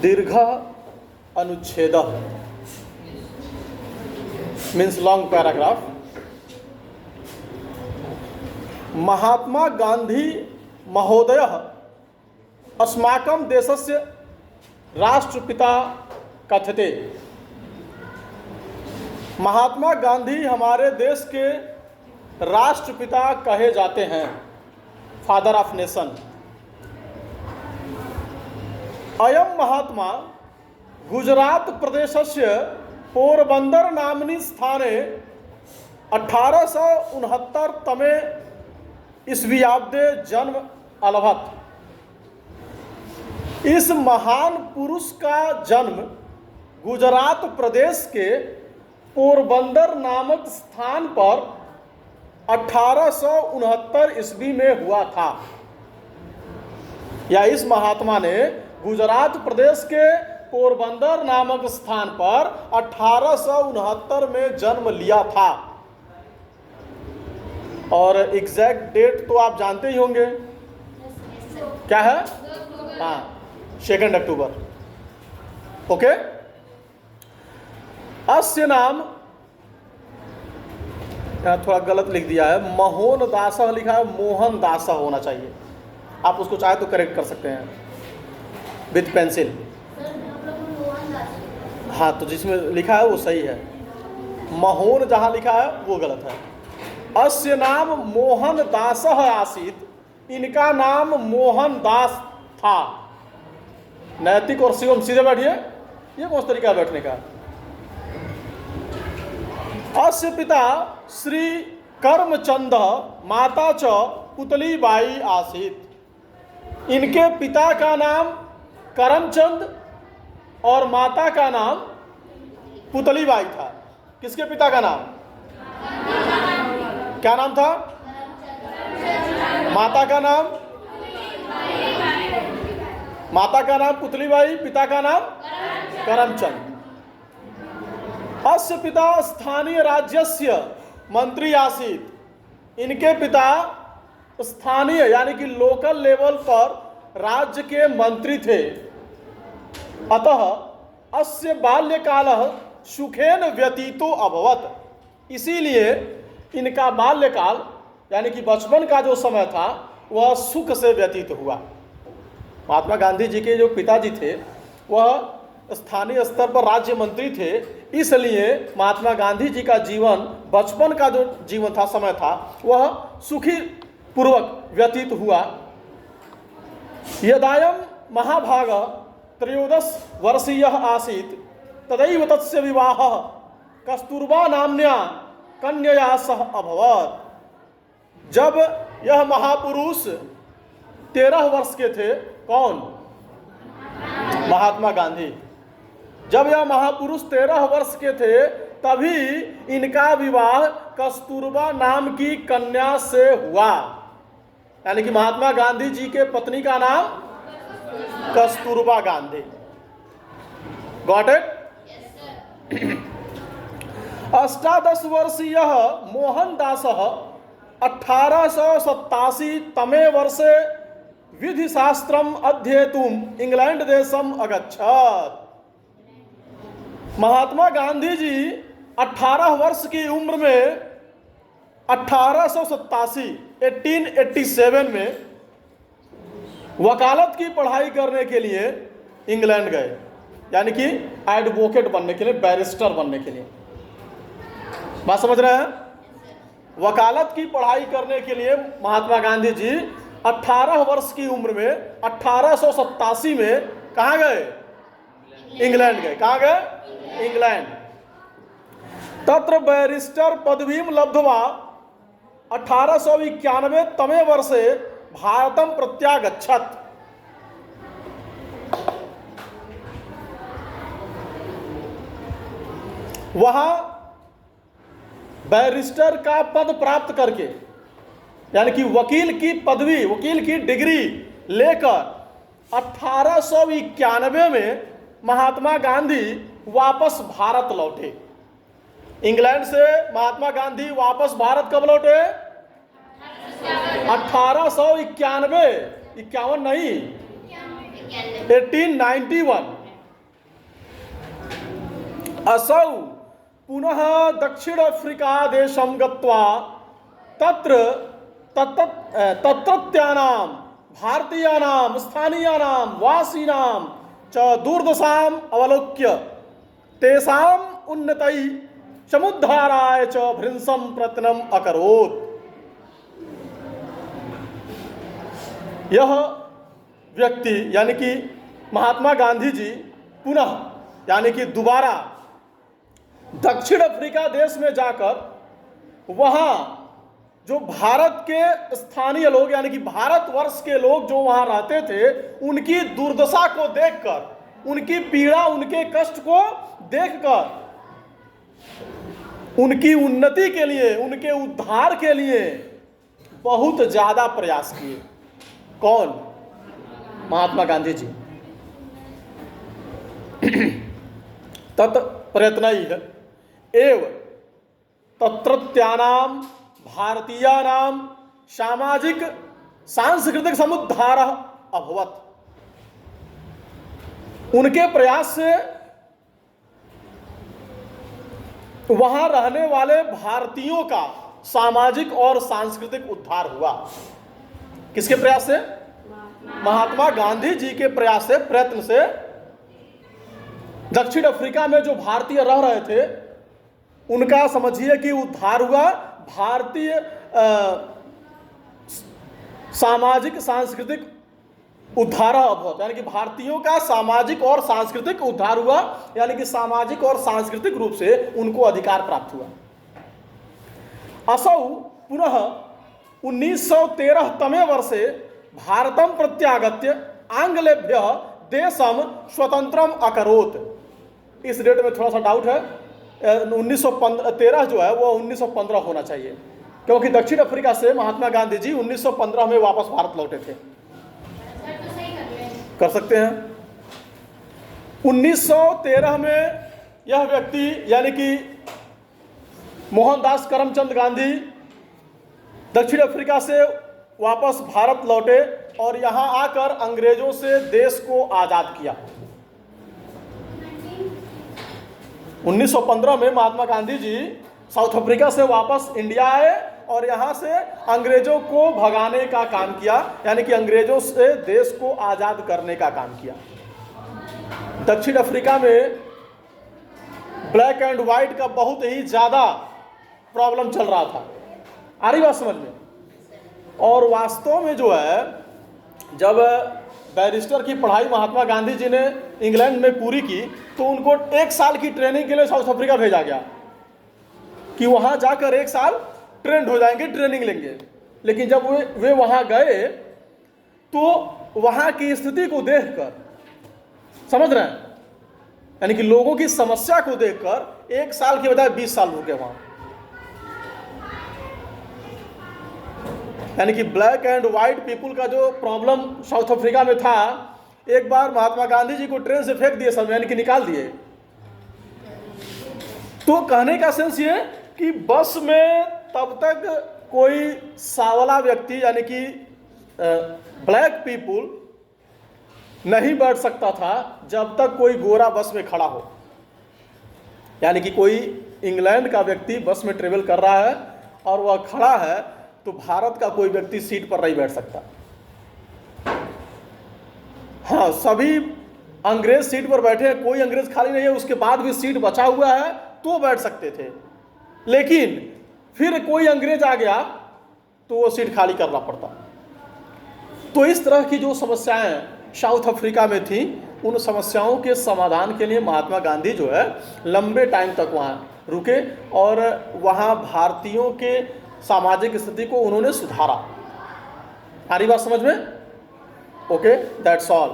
दीर्घ अनुच्छेद means long paragraph. Mahatma Gandhi महोदय अस्माकं देशस्य राष्ट्रपिता कथ्यते। महात्मा गांधी हमारे देश के राष्ट्रपिता कहे जाते हैं, फादर ऑफ नेशन। अयम महात्मा गुजरात प्रदेशस्य पोरबंदर नाम्नि स्थाने 1869 तमे ईस्वीयाब्दे जन्म अलभत। इस महान पुरुष का जन्म गुजरात प्रदेश के पोरबंदर नामक स्थान पर 1869 ईस्वी में हुआ था। या इस महात्मा ने गुजरात प्रदेश के पोरबंदर नामक स्थान पर 1869 में जन्म लिया था। और एग्जैक्ट डेट तो आप जानते ही होंगे, क्या है? हाँ, 2 अक्टूबर। ओके। अस्य नाम, यहाँ थोड़ा गलत लिख दिया है, मोहन दास लिखा है, मोहन दास होना चाहिए। आप उसको चाहे तो करेक्ट कर सकते हैं विथ पेंसिल। हाँ, तो जिसमें लिखा है वो सही है, मोहन जहाँ लिखा है वो गलत है। अस्य नाम मोहन दास आसीत, इनका नाम मोहन दास था। नैतिक और शिवम, सीधे बैठिए, ये कौन सा तरीका है बैठने का? अस्य पिता श्री करमचंद, माता च पुतली बाई आसीत। इनके पिता का नाम करमचंद और माता का नाम पुतली बाई था। किसके पिता का नाम? क्या नाम था? माता का नाम? माता का नाम पुतली बाई, पिता का नाम करमचंद। अस्य पिता स्थानीय राज्यस्य मंत्री आसीत। इनके पिता स्थानीय यानी कि लोकल लेवल पर राज्य के मंत्री थे। अतः अस्य बाल्यकालः सुखेन व्यतीतो अभवत्। इसीलिए इनका बाल्यकाल यानी कि बचपन का जो समय था वह सुख से व्यतीत हुआ। महात्मा गांधी जी के जो पिताजी थे वह स्थानीय स्तर पर राज्य मंत्री थे, इसलिए महात्मा गांधी जी का जीवन, बचपन का जो जीवन था, समय था, वह सुखी पूर्वक व्यतीत हुआ। यदायं महाभाग 13 वर्षीयः आसीत् तदैव तस्य विवाहः कस्तूरबा नाम्न्या कन्यया सह अभवत्। जब यह महापुरुष 13 वर्ष के थे, कौन? महात्मा गांधी। जब यह महापुरुष 13 वर्ष के थे तभी इनका विवाह कस्तूरबा नाम की कन्या से हुआ। यानी कि महात्मा गांधी जी के पत्नी का नाम कस्तूरबा गांधी। Got it? 18 वर्षीयः मोहनदासः 1887 तमे वर्षे विधिशास्त्रम् अध्येतुम् इंग्लैंड देशम् अगच्छत्। महात्मा गांधी जी 18 वर्ष की उम्र में 1887 में वकालत की पढ़ाई करने के लिए इंग्लैंड गए, यानी कि एडवोकेट बनने के लिए, बैरिस्टर बनने के लिए। बात समझ रहे हैं? वकालत की पढ़ाई करने के लिए महात्मा गांधी जी 18 वर्ष की उम्र में 1887 में कहाँ गए? इंग्लैंड गए। कहाँ गए? इंग्लैंड। तत्र बैरिस्टर पदवीं लब्ध्वा 1891 तमे वर्षे भारतम प्रत्यागच्छत्। वहां बैरिस्टर का पद प्राप्त करके, यानी कि वकील की पदवी, वकील की डिग्री लेकर 1891 में महात्मा गांधी वापस भारत लौटे। इंग्लैंड से महात्मा गांधी वापस भारत कब लौटे? 1891, 51 नहीं, 1891। असौ पुनः दक्षिण अफ्रीका देशं गत्वा तत्र तत्रत्यानां भारतीयानां स्थानीयानां वासिनां च दुर्दशाम् अवलोक्य तेषाम् उन्नतै समुद्धाराय च भृंसं प्रयत्नम् अकरोत्। यह व्यक्ति यानी कि महात्मा गांधी जी पुनः यानी कि दोबारा दक्षिण अफ्रीका देश में जाकर वहाँ जो भारत के स्थानीय लोग यानी कि भारतवर्ष के लोग जो वहाँ रहते थे उनकी दुर्दशा को देखकर, उनकी पीड़ा, उनके कष्ट को देखकर उनकी उन्नति के लिए, उनके उद्धार के लिए बहुत ज़्यादा प्रयास किए। कौन? महात्मा गांधी जी। तत् प्रयत्नैः एव तत्रत्यानां भारतीयानां सामाजिक सांस्कृतिक समुद्धारः अभवत्। उनके प्रयास से वहां रहने वाले भारतीयों का सामाजिक और सांस्कृतिक उद्धार हुआ। किसके प्रयास से? महात्मा गांधी जी के प्रयास से, प्रयत्न से। दक्षिण अफ्रीका में जो भारतीय रह रहे थे उनका समझिए कि उद्धार हुआ। भारतीय सामाजिक सांस्कृतिक उद्धार अभवत यानी कि भारतीयों का सामाजिक और सांस्कृतिक उद्धार हुआ, यानी कि सामाजिक और सांस्कृतिक रूप से उनको अधिकार प्राप्त हुआ। असौ पुनः 1913 तमे वर्षे भारतं प्रत्यागत्य आंग्लेभ्यः देशं स्वतंत्रम अकरोत्। इस डेट में थोड़ा सा डाउट है, 1913 जो है वो 1915 होना चाहिए, क्योंकि दक्षिण अफ्रीका से महात्मा गांधी जी 1915 में वापस भारत लौटे थे। कर सकते हैं। 1913 में यह व्यक्ति यानी कि मोहनदास करमचंद गांधी दक्षिण अफ्रीका से वापस भारत लौटे और यहां आकर अंग्रेजों से देश को आजाद किया। 1915 में महात्मा गांधी जी साउथ अफ्रीका से वापस इंडिया आए और यहाँ से अंग्रेजों को भगाने का काम किया, यानी कि अंग्रेजों से देश को आज़ाद करने का काम किया। दक्षिण अफ्रीका में ब्लैक एंड वाइट का बहुत ही ज़्यादा प्रॉब्लम चल रहा था। आ रही बात समझ में? और वास्तव में जो है जब बैरिस्टर की पढ़ाई महात्मा गांधी जी ने इंग्लैंड में पूरी की तो उनको 1 साल की ट्रेनिंग के लिए साउथ अफ्रीका भेजा गया कि वहाँ जाकर 1 साल ट्रेंड हो जाएंगे, ट्रेनिंग लेंगे। लेकिन जब वे वहाँ गए तो वहाँ की स्थिति को देखकर, समझ रहे हैं, यानी कि लोगों की समस्या को देखकर 1 साल के बजाय 20 साल रुके वहाँ। यानी कि ब्लैक एंड वाइट पीपुल का जो प्रॉब्लम साउथ अफ्रीका में था, एक बार महात्मा गांधी जी को ट्रेन से फेंक दिए सब, यानी कि निकाल दिए। तो कहने का सेंस ये कि बस में तब तक कोई सावला व्यक्ति यानी कि ब्लैक पीपुल नहीं बैठ सकता था जब तक कोई गोरा बस में खड़ा हो। यानी कि कोई इंग्लैंड का व्यक्ति बस में ट्रेवल कर रहा है और वह खड़ा है तो भारत का कोई व्यक्ति सीट पर नहीं बैठ सकता। हाँ, सभी अंग्रेज सीट पर बैठे हैं, कोई अंग्रेज खाली नहीं है, उसके बाद भी सीट बचा हुआ है तो बैठ सकते थे। लेकिन फिर कोई अंग्रेज आ गया तो वो सीट खाली करना पड़ता। तो इस तरह की जो समस्याएं साउथ अफ्रीका में थी, उन समस्याओं के समाधान के लिए महात्मा गांधी जो है लंबे टाइम तक वहाँ रुके और वहाँ भारतीयों के सामाजिक स्थिति को उन्होंने सुधारा। आ रही बात समझ में? Okay, that's all.